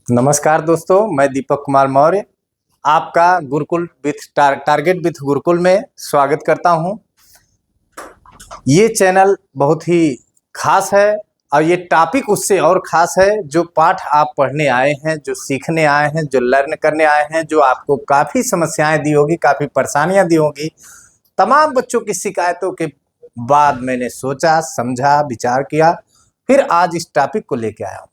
नमस्कार दोस्तों, मैं दीपक कुमार मौर्य आपका Gurukul with target with Gurukul में स्वागत करता हूं। ये चैनल बहुत ही खास है और ये टॉपिक उससे और खास है। जो पाठ आप पढ़ने आए हैं, जो सीखने आए हैं, जो लर्न करने आए हैं, जो आपको काफ़ी समस्याएं दी होगी, काफ़ी परेशानियां दी होगी, तमाम बच्चों की शिकायतों के बाद मैंने सोचा, समझा, विचार किया, फिर आज इस टॉपिक को लेके आया हूँ।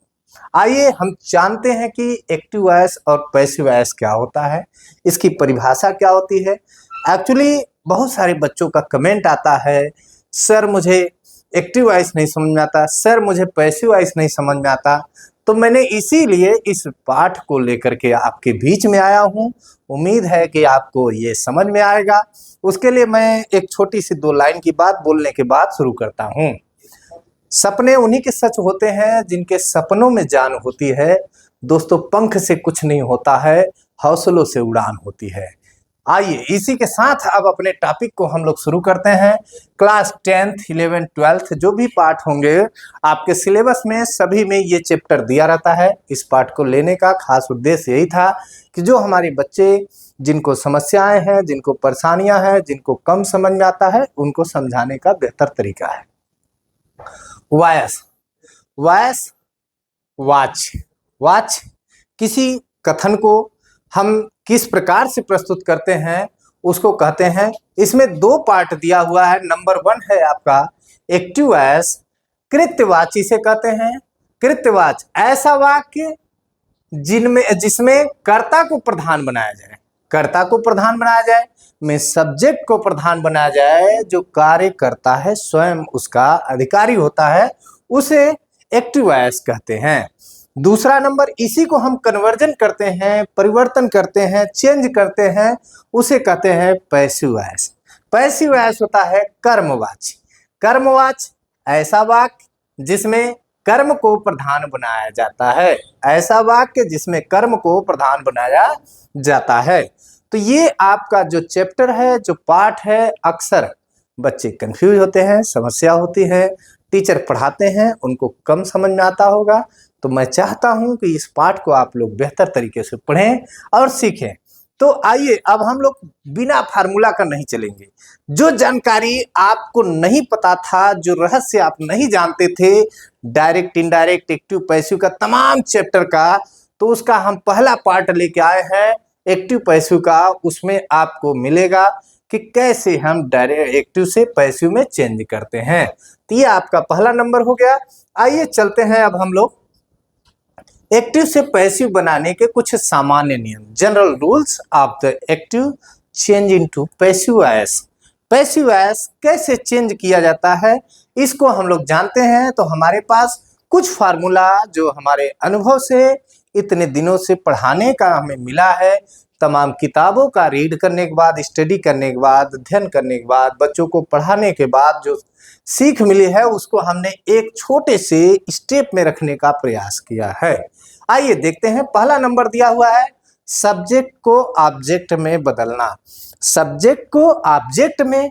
आइए हम जानते हैं कि एक्टिव वॉइस और पैसिव वॉइस क्या होता है, इसकी परिभाषा क्या होती है। एक्चुअली बहुत सारे बच्चों का कमेंट आता है, सर मुझे एक्टिव वॉइस नहीं समझ में आता, सर मुझे पैसिव वॉइस नहीं समझ में आता। तो मैंने इसीलिए इस पाठ को लेकर के आपके बीच में आया हूँ। उम्मीद है कि आपको ये समझ में आएगा। उसके लिए मैं एक छोटी सी 2 लाइन की बात बोलने के बाद शुरू करता हूँ। सपने उन्हीं के सच होते हैं जिनके सपनों में जान होती है। दोस्तों, पंख से कुछ नहीं होता है, हौसलों से उड़ान होती है। आइए इसी के साथ अब अपने टॉपिक को हम लोग शुरू करते हैं। क्लास 10th 11th 12th जो भी पाठ होंगे आपके सिलेबस में, सभी में ये चैप्टर दिया रहता है। इस पाठ को लेने का खास उद्देश्य यही था कि जो हमारे बच्चे जिनको समस्याएं हैं, जिनको परेशानियां हैं, जिनको कम समझ में आता है, उनको समझाने का बेहतर तरीका है। वॉइस, वॉइस, वाच, वाच किसी कथन को हम किस प्रकार से प्रस्तुत करते हैं उसको कहते हैं। इसमें 2 पार्ट दिया हुआ है। नंबर 1 है आपका एक्टिव वॉइस, कृत्यवाची इसे कहते हैं। कृत्यवाच ऐसा वाक्य जिसमें कर्ता को प्रधान बनाया जाए, कर्ता को प्रधान बनाया जाए, में सब्जेक्ट को प्रधान बनाया जाए, जो कार्य करता है स्वयं उसका अधिकारी होता है, उसे एक्टिव वॉइस कहते हैं। दूसरा नंबर, इसी को हम कन्वर्जन करते हैं, परिवर्तन करते हैं, चेंज करते हैं, उसे कहते हैं पैसिव वॉइस। पैसिव वॉइस होता है कर्मवाची। कर्मवाच ऐसा वाक्य जिसमें कर्म को प्रधान बनाया जाता है, ऐसा वाक्य जिसमें कर्म को प्रधान बनाया जाता है। तो ये आपका जो चैप्टर है, जो पाठ है, अक्सर बच्चे कंफ्यूज होते हैं, समस्या होती है, टीचर पढ़ाते हैं, उनको कम समझ में आता होगा। तो मैं चाहता हूं कि इस पाठ को आप लोग बेहतर तरीके से पढ़ें और सीखें। तो आइए अब हम लोग बिना फार्मूला का नहीं चलेंगे। जो जानकारी आपको नहीं पता था, जो रहस्य आप नहीं जानते थे, डायरेक्ट, इनडायरेक्ट, एक्टिव, पैसिव का तमाम चैप्टर का, तो उसका हम पहला पार्ट लेके आए हैं एक्टिव पैसिव का। उसमें आपको मिलेगा कि कैसे हम डायरेक्ट एक्टिव से पैसिव में चेंज करते हैं। तो ये आपका पहला नंबर हो गया। आइए चलते हैं अब हम लोग एक्टिव से पैसिव बनाने के कुछ सामान्य नियम, general rules of the active change into passive voice. Passive voice कैसे चेंज किया जाता है इसको हम लोग जानते हैं। तो हमारे पास कुछ फार्मूला जो हमारे अनुभव से, इतने दिनों से पढ़ाने का हमें मिला है, तमाम किताबों का रीड करने के बाद, स्टडी करने के बाद, अध्ययन करने के बाद, बच्चों को पढ़ाने के बाद जो सीख मिली है, उसको हमने एक छोटे से स्टेप में रखने का प्रयास किया है। आइए देखते हैं। पहला नंबर दिया हुआ है सब्जेक्ट को ऑब्जेक्ट में बदलना। सब्जेक्ट को ऑब्जेक्ट में,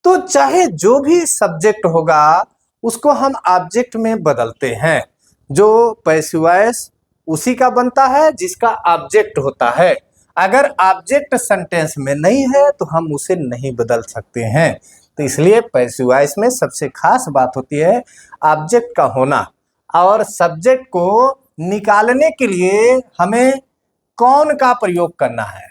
तो चाहे जो भी सब्जेक्ट होगा उसको हम ऑब्जेक्ट में बदलते हैं। जो पैसिव वॉइस उसी का बनता है जिसका ऑब्जेक्ट होता है। अगर ऑब्जेक्ट सेंटेंस में नहीं है तो हम उसे नहीं बदल सकते हैं। तो इसलिए पैसिव वॉइस में सबसे खास बात होती है ऑब्जेक्ट का होना। और सब्जेक्ट को निकालने के लिए हमें कौन का प्रयोग करना है।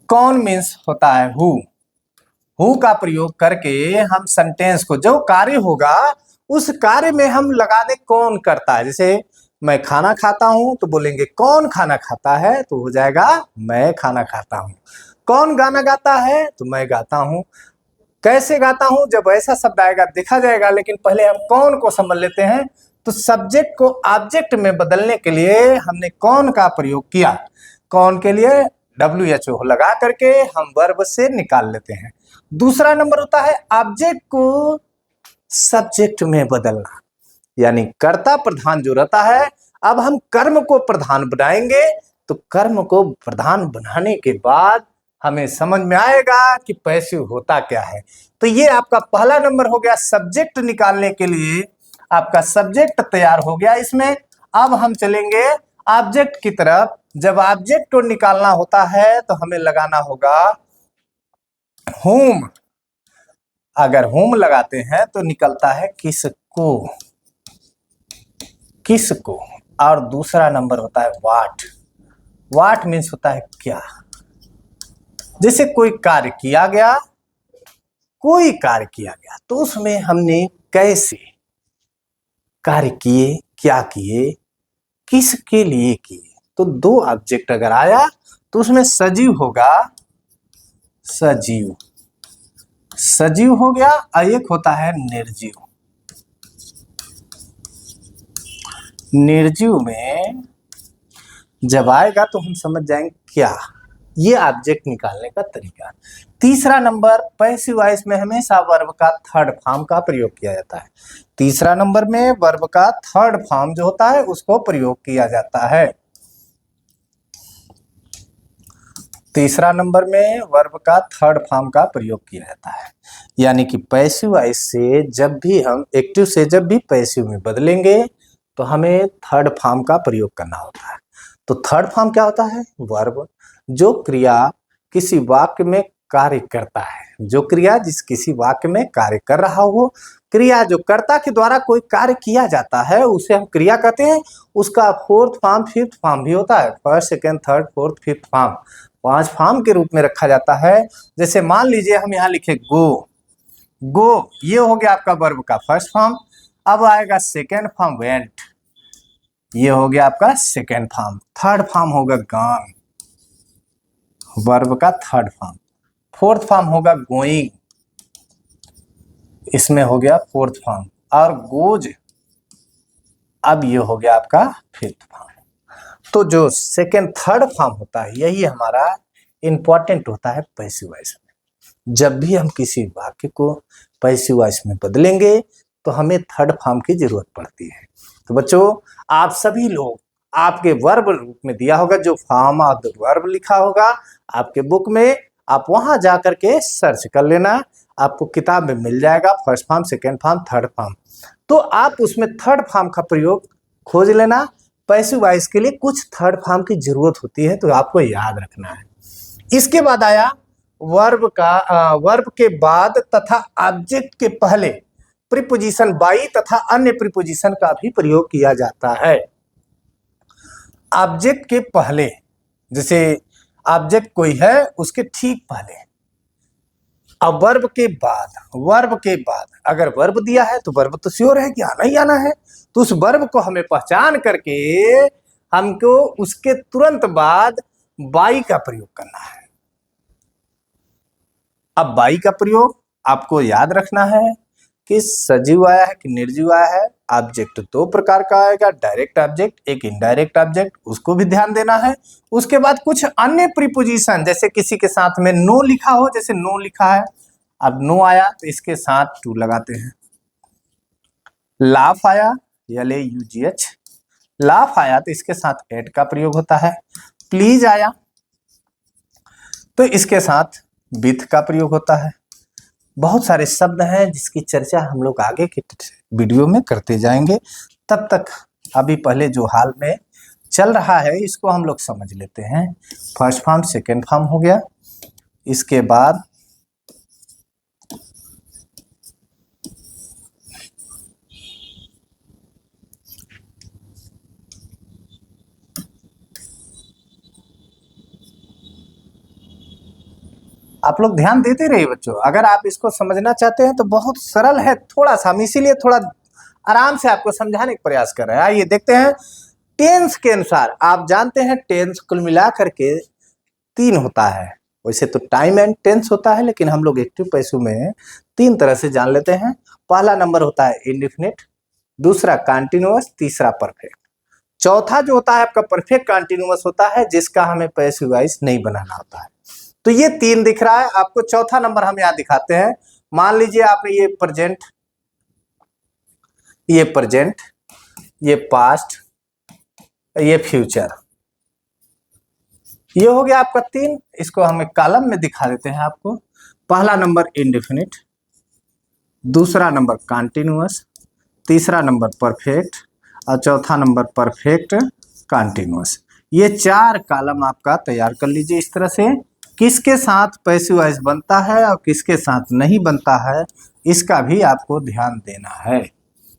कौन मीन्स होता है हु का प्रयोग करके हम सेंटेंस को, जो कार्य होगा उस कार्य में हम लगा दे कौन करता है। जैसे मैं खाना खाता हूं तो बोलेंगे कौन खाना खाता है, तो हो जाएगा मैं खाना खाता हूं। कौन गाना गाता है, तो मैं गाता हूं। कैसे गाता हूं, जब ऐसा शब्द आएगा देखा जाएगा, लेकिन पहले हम कौन को समझ लेते हैं। तो सब्जेक्ट को ऑब्जेक्ट में बदलने के लिए हमने कौन का प्रयोग किया। कौन के लिए WHO लगा करके हम वर्ब से निकाल लेते हैं। दूसरा नंबर होता है ऑब्जेक्ट को सब्जेक्ट में बदलना, यानी कर्ता प्रधान जो रहता है। अब हम कर्म को प्रधान बनाएंगे, तो कर्म को प्रधान बनाने के बाद हमें समझ में आएगा कि पैसिव होता क्या है। तो ये आपका पहला नंबर हो गया। सब्जेक्ट निकालने के लिए आपका सब्जेक्ट तैयार हो गया। इसमें अब हम चलेंगे ऑब्जेक्ट की तरफ। जब ऑब्जेक्ट को निकालना होता है तो हमें लगाना होगा whom। अगर whom लगाते हैं तो निकलता है किसको, किसको। और दूसरा नंबर होता है what। what मीन्स होता है क्या। जैसे कोई कार्य किया गया, कोई कार्य किया गया तो उसमें हमने कैसे कार्य किए, क्या किए, किसके लिए किए। तो दो ऑब्जेक्ट अगर आया तो उसमें सजीव होगा, सजीव, सजीव हो गया, और एक होता है निर्जीव। निर्जीव में जब आएगा तो हम समझ जाएंगे क्या। ये ऑब्जेक्ट निकालने का तरीका। तीसरा नंबर, पैसिव वॉइस में हमेशा वर्ब का थर्ड फॉर्म का प्रयोग किया जाता है। तीसरा नंबर में वर्ब का थर्ड फॉर्म जो होता है उसको प्रयोग किया जाता है। तीसरा नंबर में वर्ब का थर्ड फॉर्म का प्रयोग किया जाता है। यानी कि पैसिव वॉइस से जब भी हम एक्टिव से जब भी पैसिव में बदलेंगे तो हमें थर्ड फॉर्म का प्रयोग करना होता है। तो थर्ड फॉर्म क्या होता है? वर्ब जो क्रिया किसी वाक्य में कार्य करता है, जो क्रिया जिस किसी वाक्य में कार्य कर रहा हो, क्रिया जो कर्ता के द्वारा कोई कार्य किया जाता है उसे हम क्रिया कहते हैं। उसका फोर्थ फॉर्म फिफ्थ फॉर्म भी होता है। First, second, third, fourth, fifth form, 5 form के रूप में रखा जाता है। जैसे मान लीजिए हम यहाँ लिखे गो, गो ये हो गया आपका वर्ब का फर्स्ट फॉर्म। अब आएगा सेकेंड फॉर्म वेंट, ये हो गया आपका सेकेंड फॉर्म। थर्ड फॉर्म होगा गॉन, वर्ब का थर्ड फॉर्म। फोर्थ फॉर्म होगा गोइंग, इसमें हो गया फोर्थ फॉर्म। और गोज, अब ये हो गया आपका फिफ्थ फॉर्म। तो जो सेकेंड थर्ड फॉर्म होता है यही हमारा इंपॉर्टेंट होता है पैसिव वॉइस में। जब भी हम किसी वाक्य को पैसिव वॉइस में बदलेंगे तो हमें थर्ड फॉर्म की जरूरत पड़ती है। तो बच्चों, आप सभी लोग, आपके वर्ब रूप में दिया होगा जो फॉर्म ऑफ द वर्ब लिखा होगा आपके बुक में, आप वहां जा करके सर्च कर लेना, आपको किताब में मिल जाएगा। First form, second form, third form. तो आप उसमें थर्ड फॉर्म का प्रयोग खोज लेना। पैसिव वॉइस के लिए कुछ थर्ड फॉर्म की जरूरत होती है तो आपको याद रखना है। इसके बाद आया वर्ब का, वर्ब के बाद तथा ऑब्जेक्ट के पहले प्रीपोजिशन बाई तथा अन्य प्रीपोजिशन का भी प्रयोग किया जाता है। ऑब्जेक्ट के पहले, जैसे ऑब्जेक्ट कोई है उसके ठीक पहले। अब वर्ब के बाद, वर्ब के बाद अगर वर्ब दिया है तो वर्ब तो श्योर है कि आना ही आना है। तो उस वर्ब को हमें पहचान करके हमको उसके तुरंत बाद बाई का प्रयोग करना है। अब बाई का प्रयोग आपको याद रखना है कि सजीव आया है कि निर्जीव आया है। ऑब्जेक्ट दो प्रकार का आएगा, डायरेक्ट ऑब्जेक्ट, एक इनडायरेक्ट ऑब्जेक्ट, उसको भी ध्यान देना है। उसके बाद कुछ अन्य प्रीपोजिशन, जैसे किसी के साथ में नो लिखा हो, जैसे नो लिखा है, अब नो आया तो इसके साथ टू लगाते हैं। लाफ आया, LAUGH, लाफ आया तो इसके साथ एट का प्रयोग होता है। प्लीज आया तो इसके साथ विथ का प्रयोग होता है। बहुत सारे शब्द हैं जिसकी चर्चा हम लोग आगे के वीडियो में करते जाएंगे। तब तक अभी पहले जो हाल में चल रहा है इसको हम लोग समझ लेते हैं। फर्स्ट फॉर्म, सेकेंड फॉर्म हो गया। इसके बाद आप लोग ध्यान देते रहिए बच्चों। अगर आप इसको समझना चाहते हैं तो बहुत सरल है, थोड़ा सा हम इसीलिए थोड़ा आराम से आपको समझाने का प्रयास कर रहे हैं। आइए देखते हैं। टेंस के अनुसार आप जानते हैं टेंस कुल मिला करके 3 होता है। वैसे तो टाइम एंड टेंस होता है, लेकिन हम लोग एक्टिव पैसिव में 3 तरह से जान लेते हैं। पहला नंबर होता है इंडेफिनिट, दूसरा कंटीन्यूअस, तीसरा परफेक्ट। चौथा जो होता है आपका परफेक्ट कंटीन्यूअस होता है, जिसका हमें पैसिव वॉइस नहीं बनाना होता है। तो ये 3 दिख रहा है आपको। चौथा नंबर हम यहाँ दिखाते हैं। मान लीजिए आपने ये प्रेजेंट, ये प्रेजेंट, ये पास्ट, ये फ्यूचर, ये हो गया आपका 3। इसको हम एक कॉलम में दिखा देते हैं आपको। पहला नंबर इंडेफिनिट, दूसरा नंबर कंटीन्यूअस, तीसरा नंबर परफेक्ट और चौथा नंबर परफेक्ट कंटिन्यूअस। ये 4 कॉलम आपका तैयार कर लीजिए इस तरह से। किसके साथ पैसिव वॉइस बनता है और किसके साथ नहीं बनता है, इसका भी आपको ध्यान देना है।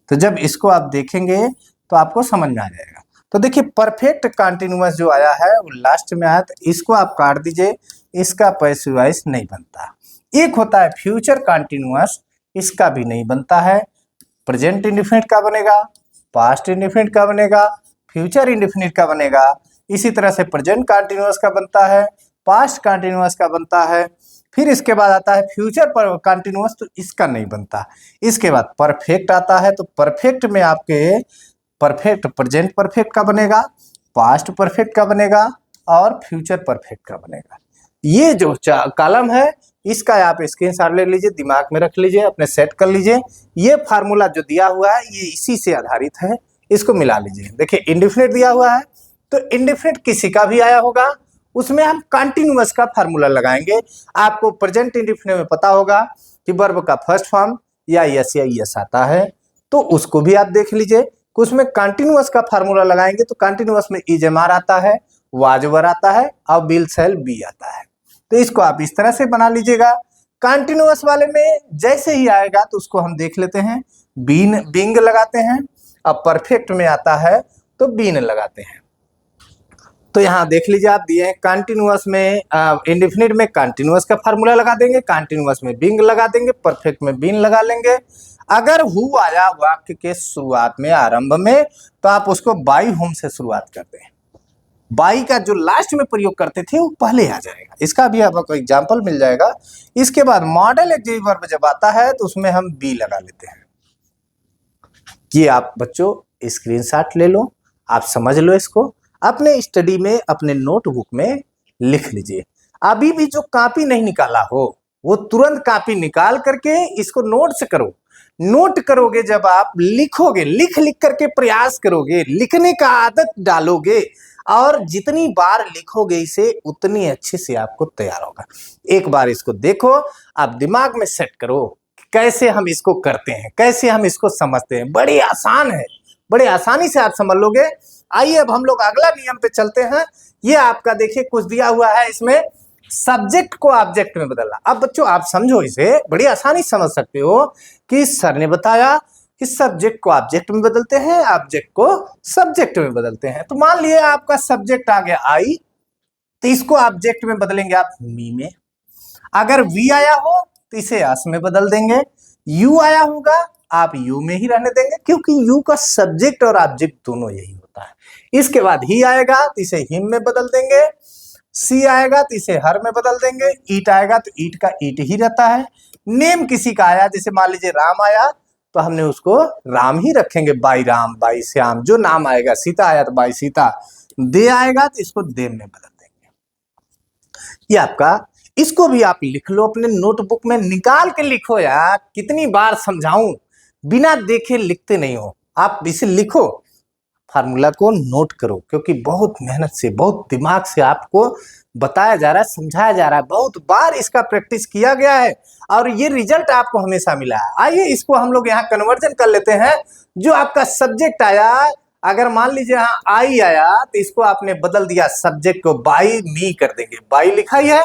तो जब इसको आप देखेंगे तो आपको समझ में आ जाएगा। तो देखिए परफेक्ट कंटिन्यूअस जो आया है वो लास्ट में आया, तो इसको आप काट दीजिए, इसका पैसिव वॉइस नहीं बनता। एक होता है फ्यूचर कंटिन्यूअस, इसका भी नहीं बनता है। प्रेजेंट इंडेफिनिट का बनेगा, पास्ट इंडेफिनिट का बनेगा, फ्यूचर इंडेफिनिट का बनेगा। इसी तरह से प्रेजेंट कंटिन्यूअस का बनता है, पास्ट कंटिन्यूअस का बनता है। फिर इसके बाद आता है फ्यूचर पर कंटिन्यूअस, तो इसका नहीं बनता। इसके बाद परफेक्ट आता है, तो परफेक्ट में आपके परफेक्ट प्रेजेंट परफेक्ट का बनेगा, पास्ट परफेक्ट का बनेगा और फ्यूचर परफेक्ट का बनेगा। ये जो कॉलम है इसका आप स्क्रीनशॉट ले लीजिए, दिमाग में रख लीजिए, अपने सेट कर लीजिए। ये फार्मूला जो दिया हुआ है ये इसी से आधारित है, इसको मिला लीजिए। देखिए इंडेफिनिट दिया हुआ है, तो इंडेफिनिट किसी का भी आया होगा उसमें हम कंटिन्यूअस का फार्मूला लगाएंगे। आपको प्रेजेंट इंडेफिनिट में पता होगा कि वर्ब का फर्स्ट फॉर्म या यस आता है, तो उसको भी आप देख लीजिए कि उसमें कंटिन्यूअस का फार्मूला लगाएंगे तो कंटिन्यूअस में इजमार आता है, वाजवर आता है और विल शैल बी आता है। तो इसको आप इस तरह से बना लीजिएगा। कंटिन्यूअस वाले में जैसे ही आएगा तो उसको हम देख लेते हैं, बींग लगाते हैं। अब परफेक्ट में आता है तो बीन लगाते हैं। तो यहाँ देख लीजिए आप दिए हैं कंटिन्यूअस में इंडेफिनिट में कंटिन्यूअस का फार्मूला लगा देंगे, कंटिन्यूअस में बींग लगा देंगे, परफेक्ट में बीन लगा लेंगे। अगर हु आया वाक्य के शुरुआत में आरंभ में तो आप उसको बाई होम से शुरुआत करते हैं। बाई का जो लास्ट में प्रयोग करते थे वो पहले आ जाएगा, इसका भी आपको एग्जाम्पल मिल जाएगा। इसके बाद मॉडल एडजेक्टिव वर्ब जब आता है तो उसमें हम बी लगा लेते हैं। ये आप बच्चों स्क्रीनशॉट ले लो, आप समझ लो, इसको अपने स्टडी में अपने नोटबुक में लिख लीजिए। अभी भी जो कॉपी नहीं निकाला हो वो तुरंत कॉपी निकाल करके इसको नोट से करो। नोट करोगे जब आप लिखोगे, लिख करके प्रयास करोगे, लिखने का आदत डालोगे और जितनी बार लिखोगे इसे उतनी अच्छे से आपको तैयार होगा। एक बार इसको देखो, आप दिमाग में सेट करो कैसे हम इसको करते हैं, कैसे हम इसको समझते हैं। बड़ी आसान है, बड़े आसानी से आप समझ लोगे। आइए अब हम लोग अगला नियम पे चलते हैं। ये आपका देखिए कुछ दिया हुआ है, इसमें सब्जेक्ट को ऑब्जेक्ट में बदलना। अब बच्चों आप समझो, इसे बड़ी आसानी समझ सकते हो कि सर ने बताया कि सब्जेक्ट को ऑब्जेक्ट में बदलते हैं, ऑब्जेक्ट को सब्जेक्ट में बदलते हैं। तो मान लिए आपका सब्जेक्ट आ गया आई, तो इसको ऑब्जेक्ट में बदलेंगे आप मी में। अगर वी आया हो तो इसे अस में बदल देंगे। यू आया होगा आप यू में ही रहने देंगे, क्योंकि यू का सब्जेक्ट और ऑब्जेक्ट दोनों यही होता है। इसके बाद ही आएगा तो इसे हिम में बदल देंगे। सी आएगा तो इसे हर में बदल देंगे। ईट आएगा तो ईट का ईट ही रहता है। नेम किसी का आया, जैसे मान लीजिए राम आया तो हमने उसको राम ही रखेंगे, बाई राम, बाई श्याम, जो नाम आएगा। सीता आया तो बाई सीता। दे आएगा तो इसको देव में बदल देंगे। ये आपका, इसको भी आप लिख लो अपने नोटबुक में, निकाल के लिखो यार। कितनी बार समझाऊं, बिना देखे लिखते नहीं हो। आप इसे लिखो, फार्मूला को नोट करो, क्योंकि बहुत मेहनत से, बहुत दिमाग से आपको बताया जा रहा है, समझाया जा रहा है। बहुत बार इसका प्रैक्टिस किया गया है और ये रिजल्ट आपको हमेशा मिला है। आइए इसको हम लोग यहाँ कन्वर्जन कर लेते हैं। जो आपका सब्जेक्ट आया, अगर मान लीजिए यहाँ आई आया तो इसको आपने बदल दिया, सब्जेक्ट को बाई मी कर देंगे। बाई लिखा ही है,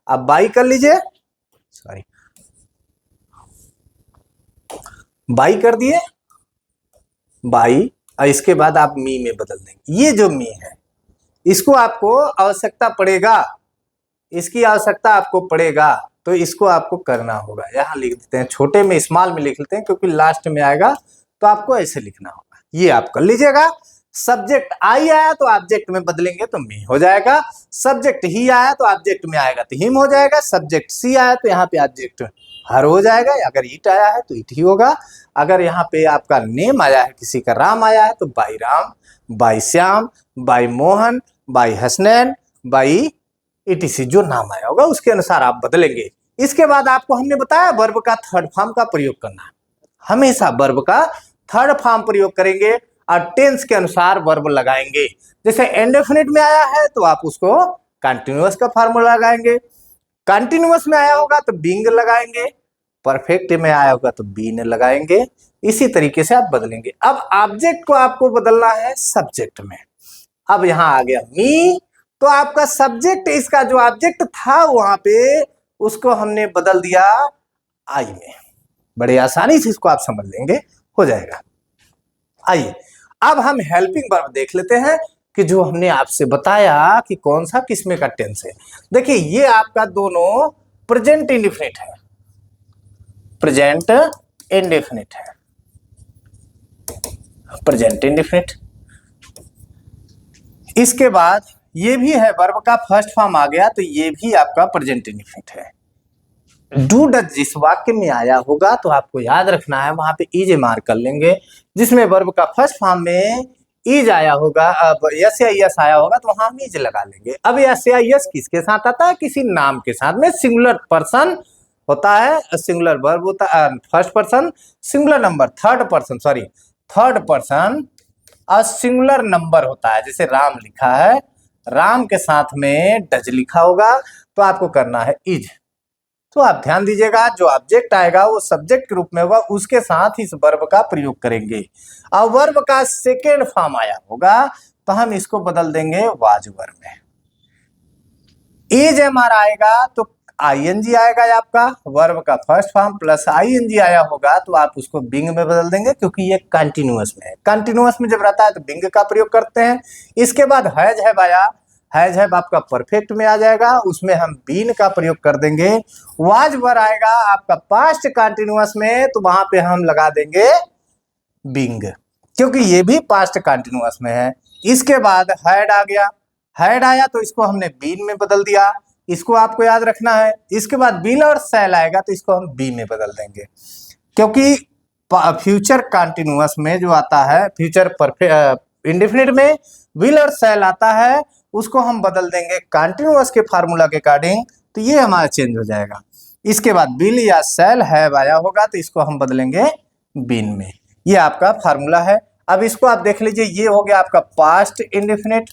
अब बाई कर लीजिए, सॉरी बाई कर दिए, बाई। और इसके बाद आप मी में बदल देंगे। ये जो मी है इसको आपको आवश्यकता पड़ेगा, इसकी आवश्यकता आपको पड़ेगा, तो इसको आपको करना होगा। यहाँ लिख देते हैं, छोटे में स्मॉल में लिख लेते हैं क्योंकि लास्ट में आएगा, तो आपको ऐसे लिखना होगा। ये आप कर लीजिएगा। सब्जेक्ट आई आया तो ऑब्जेक्ट में बदलेंगे तो मी हो जाएगा। सब्जेक्ट ही आया तो ऑब्जेक्ट में आएगा तो हिम हो जाएगा। सब्जेक्ट सी आया तो यहाँ पे ऑब्जेक्ट हर हो जाएगा। अगर ईट आया है तो ईट ही होगा। अगर यहाँ पे आपका नेम आया है, किसी का राम आया है तो by Ram, by Shyam, by Mohan, by Hasnain, by etc, जो नाम आया होगा उसके अनुसार आप बदलेंगे। इसके बाद आपको हमने बताया वर्ब का थर्ड फॉर्म का प्रयोग करना है। हमेशा वर्ब का थर्ड फॉर्म प्रयोग करेंगे और टेंस के अनुसार वर्ब लगाएंगे। जैसे इंडेफिनिट में आया है तो आप उसको कंटिन्यूअस का फार्मूला लगाएंगे। कंटिन्यूअस में आया होगा तो बीइंग लगाएंगे। परफेक्ट में आया होगा तो बीन लगाएंगे। इसी तरीके से आप बदलेंगे। अब ऑब्जेक्ट को आपको बदलना है सब्जेक्ट में। अब यहां आ गया मी, तो आपका सब्जेक्ट, इसका जो ऑब्जेक्ट था वहां पे, उसको हमने बदल दिया आई में। बड़े आसानी से इसको आप समझ लेंगे, हो जाएगा। आइए अब हम हेल्पिंग वर्ब देख लेते हैं कि जो हमने आपसे बताया कि कौन सा किसमें का टेंस है। देखिए ये आपका दोनों प्रेजेंट इंडेफिनिट है, प्रेजेंट इंडेफिनिट है, प्रेजेंट इंडेफिनिट। इसके बाद ये भी है, वर्ब का फर्स्ट फॉर्म आ गया तो ये भी आपका प्रेजेंट इंडेफिनिट है। डू डज जिस वाक्य में आया होगा तो आपको याद रखना है, वहां पे इज मार्क कर लेंगे। जिसमें वर्ब का फर्स्ट फॉर्म में इज आया होगा, अब यस या यस आया होगा तो वहां हम इज लगा लेंगे। अब यस या यस किसके साथ आता है? किसी नाम के साथ में। सिंगुलर पर्सन होता है, सिंगुलर वर्ब होता है, first person, singular number third person और सिंगुलर नंबर होता है। जैसे राम लिखा है, राम के साथ में डज लिखा होगा तो आपको करना है इज। तो आप ध्यान दीजिएगा, जो ऑब्जेक्ट आएगा वो सब्जेक्ट के रूप में होगा, उसके साथ इस वर्ब का प्रयोग करेंगे। और वर्ब का सेकेंड फॉर्म आया होगा तो हम इसको बदल देंगे वाज वर्ब में। इज एमआर आएगा तो आईएनजी आएगा आपका, वर्ब का फर्स्ट फॉर्म प्लस आईएनजी आया होगा तो आप उसको बिंग में बदल देंगे, क्योंकि ये कंटिन्यूअस में है। कंटिन्यूअस में जब रहता है तो बिंग का प्रयोग करते हैं। इसके बाद हैज हैव आया, हैज हैव आपका परफेक्ट में आ जाएगा, उसमें हम बीन का प्रयोग कर देंगे। वाज वर आएगा आपका पास्ट कंटिन्यूअस में तो वहां पे हम लगा देंगे बिंग, क्योंकि ये भी पास्ट कंटिन्यूअस में है। इसके बाद हैड आ गया, हैड आया तो इसको हमने बीन में बदल दिया, इसको आपको याद रखना है। इसके बाद बिल और सेल आएगा तो इसको हम बी में बदल देंगे, क्योंकि फ्यूचर कंटिन्यूअस में जो आता है, फ्यूचर परफेक्ट इंडेफिनिट में विल और सेल आता है, उसको हम बदल देंगे कंटिन्यूअस के फार्मूला के अकॉर्डिंग, तो ये हमारा चेंज हो जाएगा। इसके बाद बिल या सेल हैव आया होगा तो इसको हम बदलेंगे बीन में। ये आपका फार्मूला है। अब इसको आप देख लीजिए, ये हो गया आपका पास्ट इंडेफिनिट।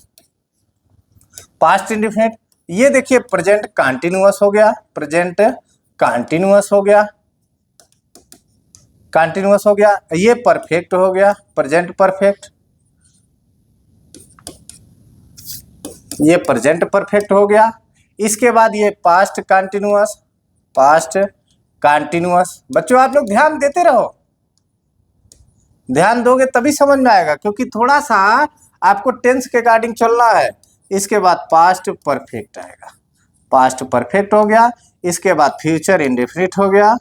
पास्ट इंडेफिनिट ये देखिए प्रेजेंट कंटिन्यूअस हो गया, प्रेजेंट कंटिन्यूअस हो गया, कंटिन्यूअस हो गया। ये परफेक्ट हो गया, प्रेजेंट परफेक्ट, ये प्रेजेंट परफेक्ट हो गया। इसके बाद ये पास्ट कंटिन्यूअस, पास्ट कंटिन्यूअस। बच्चों आप लोग ध्यान देते रहो, ध्यान दोगे तभी समझ में आएगा, क्योंकि थोड़ा सा आपको टेंस के अकॉर्डिंग चलना है। इसके बाद पास्ट परफेक्ट आएगा, पास्ट परफेक्ट हो गया। इसके बाद फ्यूचर इंडेफिनिट हो गया,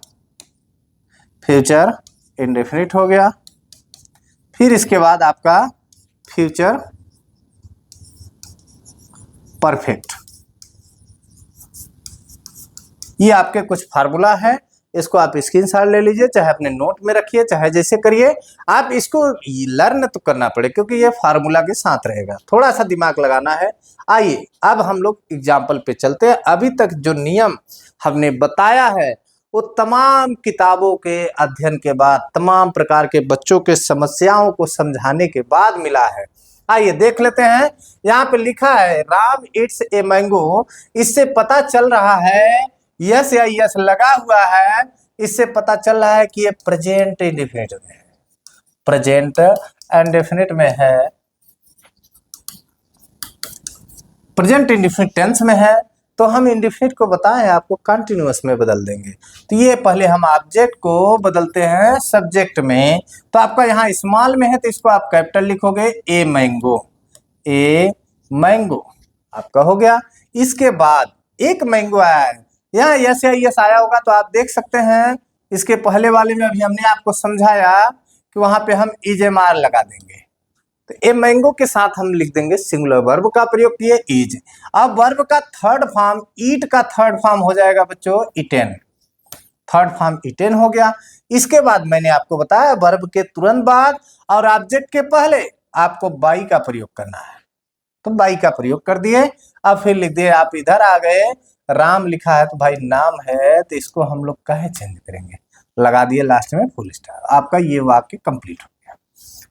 फ्यूचर इंडेफिनिट हो गया। फिर इसके बाद आपका फ्यूचर परफेक्ट। ये आपके कुछ फार्मूला है, इसको आप स्क्रीनशॉट ले लीजिए, चाहे अपने नोट में रखिए, चाहे जैसे करिए। आप इसको लर्न तो करना पड़े, क्योंकि ये फार्मूला के साथ रहेगा, थोड़ा सा दिमाग लगाना है। आइए अब हम लोग एग्जाम्पल पे चलते हैं। अभी तक जो नियम हमने बताया है वो तमाम किताबों के अध्ययन के बाद, तमाम प्रकार के बच्चों के समस्याओं को समझाने के बाद मिला है। आइए देख लेते हैं। यहाँ पे लिखा है राम इट्स ए मैंगो, इससे पता चल रहा है, यस या यस लगा हुआ है, इससे पता चल रहा है कि ये प्रेजेंट इंडेफिनिट में है, प्रेजेंट इंडेफिनिट में है, प्रेजेंट इंडेफिनिट टेंस में है। तो हम इंडेफिनिट को बताएं आपको कंटिन्यूअस में बदल देंगे। तो ये पहले हम ऑब्जेक्ट को बदलते हैं सब्जेक्ट में। तो आपका यहाँ स्मॉल में है तो इसको आप कैपिटल लिखोगे, ए मैंगो, ए मैंगो आपका हो गया। इसके बाद एक मैंगो आया है, यहाँ यस या यस आया होगा तो आप देख सकते हैं, इसके पहले वाले में अभी हमने आपको समझाया कि वहां पे हम इज-एम-आर लगा देंगे। तो ए मैंगो के साथ हम लिख देंगे सिंगुलर वर्ब का प्रयोग किए इज। अब वर्ब का थर्ड फॉर्म, ईट का थर्ड फॉर्म हो जाएगा बच्चों इटेन, थर्ड फॉर्म इटेन हो गया। इसके बाद मैंने आपको बताया वर्ब के तुरंत बाद और ऑब्जेक्ट के पहले आपको बाई का प्रयोग करना है, तो बाई का प्रयोग कर दिए। अब फिर लिख दिए, आप इधर आ गए, राम लिखा है तो भाई नाम है, तो इसको हम लोग काहे चेंज करेंगे, लगा दिए लास्ट में फुल स्टॉप। आपका ये वाक्य कंप्लीट हो गया।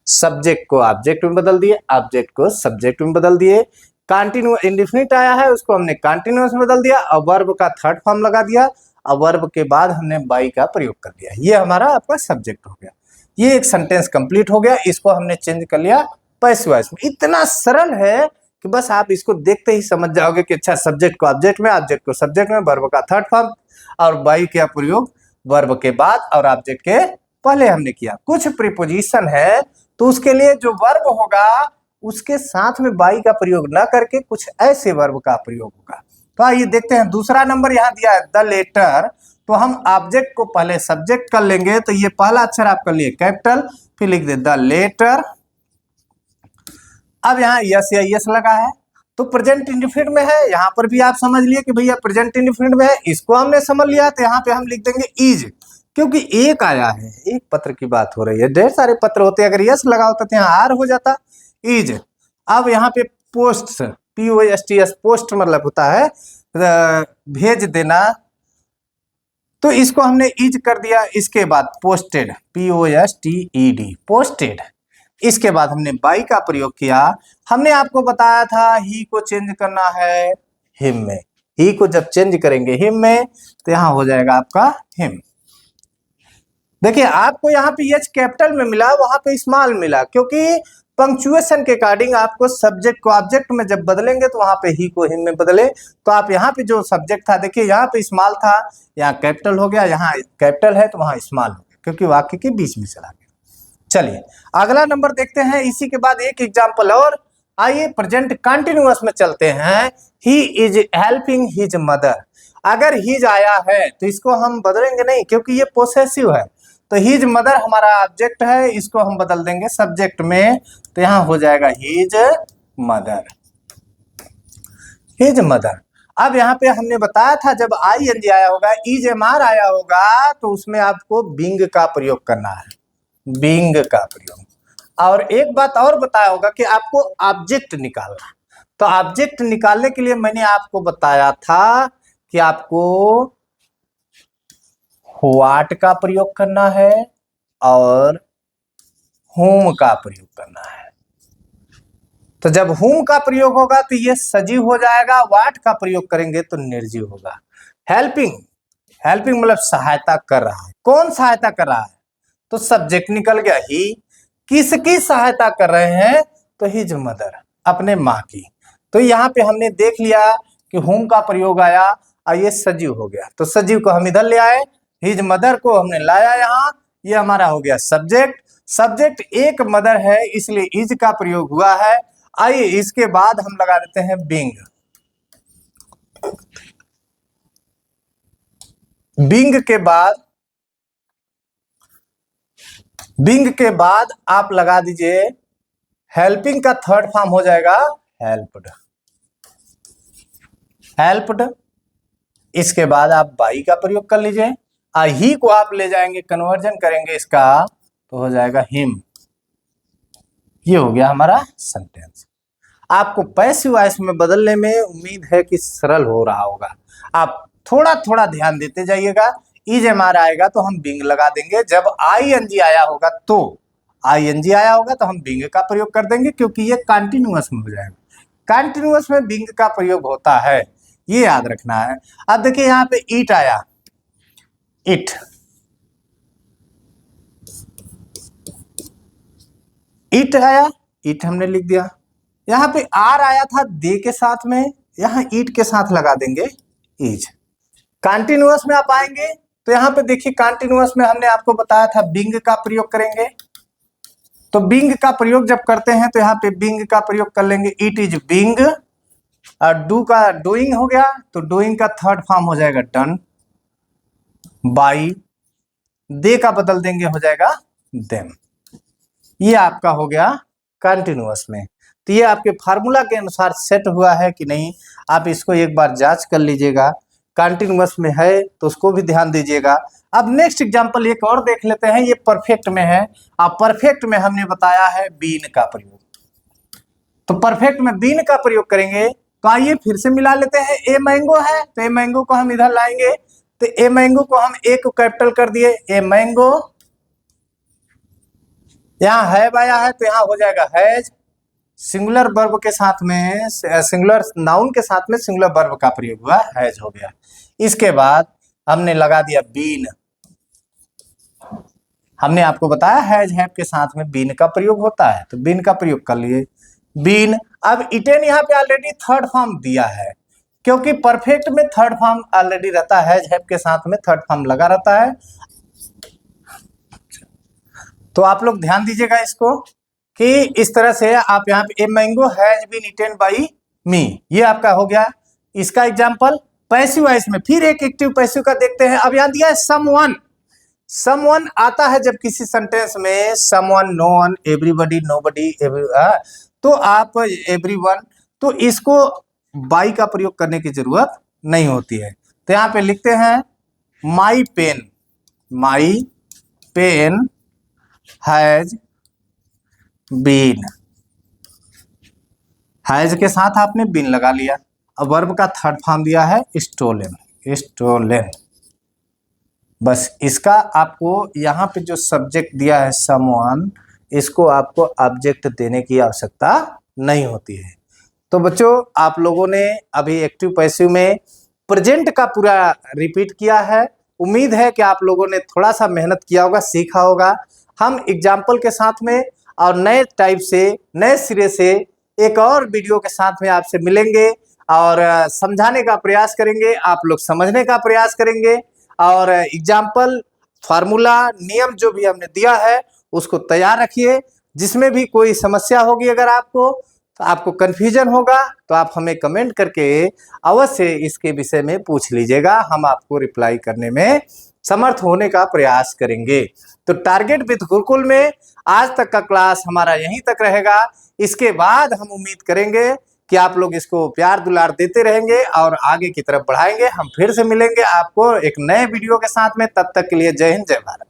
सब्जेक्ट को ऑब्जेक्ट में बदल दिए, ऑब्जेक्ट को सब्जेक्ट में बदल दिए। कंटिन्यू इंडेफिनिट आया है उसको हमने कंटिन्यूअस में बदल दिया और वर्ब का थर्ड फॉर्म लगा दिया और वर्ब के बाद हमने बाई का प्रयोग कर दिया। ये हमारा आपका सब्जेक्ट हो गया। ये एक सेंटेंस कंप्लीट हो गया। इसको हमने चेंज कर लिया पैसिव वॉइस में। इतना सरल है कि बस आप इसको देखते ही समझ जाओगे कि अच्छा, सब्जेक्ट को ऑब्जेक्ट में, ऑब्जेक्ट को सब्जेक्ट में, वर्ब का थर्ड फॉर्म और बाई का प्रयोग वर्ब के बाद और ऑब्जेक्ट के पहले हमने किया। कुछ प्रीपोजिशन है तो उसके लिए जो वर्ब होगा उसके साथ में बाई का प्रयोग ना करके कुछ ऐसे वर्ब का प्रयोग होगा। तो आइए देखते हैं। दूसरा नंबर यहाँ दिया है द लेटर, तो हम ऑब्जेक्ट को पहले सब्जेक्ट कर लेंगे। तो ये पहला अक्षर आप कर लिए कैपिटल, फिर लिख दे द लेटर। अब यहाँ यस या यस लगा है तो प्रेजेंट इंडिफिनिट में है। यहाँ पर भी आप समझ लिए कि भैया प्रेजेंट इंडिफिनिट में है, इसको हमने समझ लिया। तो यहाँ पे हम लिख देंगे इज, क्योंकि एक आया है, एक पत्र की बात हो रही है, ढेर सारे पत्र होते हैं। अगर यस लगा होता तो यहाँ आर हो जाता, इज। अब यहाँ पे पोस्ट, POSTS, पोस्ट मतलब होता है भेज देना, तो इसको हमने इज कर दिया। इसके बाद पोस्टेड, POSTED, पोस्टेड। इसके बाद हमने बाई का प्रयोग किया। हमने आपको बताया था ही को चेंज करना है हिम में। ही को जब चेंज करेंगे हिम में तो यहां हो जाएगा आपका हिम। देखिए आपको यहाँ पे एच कैपिटल में मिला, वहां पे स्मॉल मिला, क्योंकि पंक्चुएशन के अकॉर्डिंग आपको सब्जेक्ट को ऑब्जेक्ट में जब बदलेंगे तो वहां पे ही को हिम में बदले। तो आप यहाँ पे जो सब्जेक्ट था, देखिए यहाँ पे स्मॉल था, यहाँ कैपिटल हो गया, यहाँ कैपिटल है तो वहां स्मॉल हो गया, क्योंकि वाक्य के बीच में चला गया। चलिए अगला नंबर देखते हैं। इसी के बाद एक एग्जाम्पल और। आइए प्रेजेंट कंटिन्यूअस में चलते हैं। He is helping his mother. अगर हिज आया है तो इसको हम बदलेंगे नहीं, क्योंकि ये पोसेसिव है। तो हिज मदर हमारा ऑब्जेक्ट है, इसको हम बदल देंगे सब्जेक्ट में। तो यहां हो जाएगा हिज मदर, हिज मदर। अब यहाँ पे हमने बताया था जब ING आया होगा, इज MR आया होगा, तो उसमें आपको बिंग का प्रयोग करना है, बिंग का प्रयोग। और एक बात और बताया होगा कि आपको ऑब्जेक्ट निकालना। तो ऑब्जेक्ट निकालने के लिए मैंने आपको बताया था कि आपको व्हाट का प्रयोग करना है और whom का प्रयोग करना है। तो जब whom का प्रयोग होगा तो ये सजीव हो जाएगा, व्हाट का प्रयोग करेंगे तो निर्जीव होगा। हेल्पिंग, हेल्पिंग मतलब सहायता कर रहा है। कौन सहायता कर रहा है? तो सब्जेक्ट निकल गया ही। किसकी सहायता कर रहे हैं? तो हिज मदर, अपने माँ की। तो यहाँ पे हमने देख लिया कि whom का प्रयोग आया और ये सजीव हो गया। तो सजीव को हम इधर ले आए, हिज मदर को हमने लाया यहाँ, ये हमारा हो गया सब्जेक्ट। सब्जेक्ट एक मदर है इसलिए इज का प्रयोग हुआ है। आइए इसके बाद हम लगा देते हैं बिंग। बिंग के बाद आप लगा दीजिए हेल्पिंग का थर्ड फॉर्म हो जाएगा हेल्प्ड, हेल्प्ड। इसके बाद आप बाई का प्रयोग कर लीजिए, ही को आप ले जाएंगे, कन्वर्जन करेंगे इसका तो हो जाएगा हिम। ये हो गया हमारा सेंटेंस। आपको पैसिव वॉइस में बदलने में उम्मीद है कि सरल हो रहा होगा। आप थोड़ा थोड़ा ध्यान देते जाइएगा। इज MR आएगा तो हम बिंग लगा देंगे। जब ING आया होगा तो हम बिंग का प्रयोग कर देंगे, क्योंकि ये कंटिन्यूअस में हो जाएगा। कंटिन्यूअस में बिंग का प्रयोग होता है, ये याद रखना है। अब देखिए यहाँ पे ईट आया, इट, इट आया, इट हमने लिख दिया। यहाँ पे आर आया था दे के साथ में, यहाँ ईट के साथ लगा देंगे इज। कंटिन्यूअस में आप आएंगे तो यहाँ पे देखिए कंटिन्यूअस में हमने आपको बताया था बिंग का प्रयोग करेंगे। तो बिंग का प्रयोग जब करते हैं तो यहाँ पे बिंग का प्रयोग कर लेंगे, इट इज बिंग। और डू का डूइंग हो गया, तो डूइंग का थर्ड फॉर्म हो जाएगा डन। बाई, दे का बदल देंगे हो जाएगा देम। ये आपका हो गया कंटिन्यूअस में। तो ये आपके फार्मूला के अनुसार सेट हुआ है कि नहीं, आप इसको एक बार जांच कर लीजिएगा। कंटिन्यूअस में है तो उसको भी ध्यान दीजिएगा। अब नेक्स्ट एग्जांपल एक और देख लेते हैं, ये परफेक्ट में है। अब परफेक्ट में हमने बताया है बीन का प्रयोग। तो परफेक्ट में बीन का प्रयोग करेंगे तो आइए फिर से मिला लेते हैं। ए मैंगो है तो ए मैंगो को हम इधर लाएंगे, तो ए मैंगो को हम ए को कैपिटल कर दिए, ए मैंगो। यहाँ हैव आया है तो यहाँ हो जाएगा हैज। सिंगुलर वर्ब के साथ में, सिंगुलर नाउन के साथ में सिंगुलर वर्ब का प्रयोग हुआ, हैज हो गया। इसके बाद हमने लगा दिया बीन। हमने आपको बताया हैज हैव के साथ में बीन का प्रयोग होता है, तो बीन का प्रयोग कर लिए बीन। अब इटेन यहाँ पे ऑलरेडी थर्ड फॉर्म दिया है, क्योंकि परफेक्ट में थर्ड फॉर्म ऑलरेडी रहता है, हैज हैव के साथ में थर्ड फॉर्म लगा रहता है। तो आप लोग ध्यान दीजिएगा इसको कि इस तरह से आप यहाँ पे a mango has been eaten by me, ये आपका हो गया इसका एग्जाम्पल। पैसिव वॉइस में फिर एक एक्टिव पैसिव का देखते हैं। अब यहाँ दिया है समवन। समवन आता है जब किसी सेंटेंस में someone, no one, everybody, nobody, तो आप एवरीवन, तो इसको बाई का प्रयोग करने की जरूरत नहीं होती है। तो यहाँ पे लिखते हैं my pen has been. Has के साथ आपने बीन लगा लिया। अब वर्ब का थर्ड फॉर्म दिया है स्टोलन। बस इसका आपको यहाँ पे जो सब्जेक्ट दिया है समवन, इसको आपको ऑब्जेक्ट देने की आवश्यकता नहीं होती है। तो बच्चों आप लोगों ने अभी एक्टिव पैसिव में प्रेजेंट का पूरा रिपीट किया है। उम्मीद है कि आप लोगों ने थोड़ा सा मेहनत किया होगा, सीखा होगा। हम एग्जाम्पल के साथ में और नए टाइप से, नए सिरे से एक और वीडियो के साथ में आपसे मिलेंगे और समझाने का प्रयास करेंगे, आप लोग समझने का प्रयास करेंगे और एग्जाम्पल, फार्मूला, नियम जो भी हमने दिया है उसको तैयार रखिए। जिसमें भी कोई समस्या होगी, अगर आपको कन्फ्यूजन होगा, तो आप हमें कमेंट करके अवश्य इसके विषय में पूछ लीजिएगा। हम आपको रिप्लाई करने में समर्थ होने का प्रयास करेंगे। तो टारगेट विद गुरुकुल में आज तक का क्लास हमारा यहीं तक रहेगा। इसके बाद हम उम्मीद करेंगे कि आप लोग इसको प्यार दुलार देते रहेंगे और आगे की तरफ बढ़ाएंगे। हम फिर से मिलेंगे आपको एक नए वीडियो के साथ में। तब तक के लिए जय हिंद, जय भारत।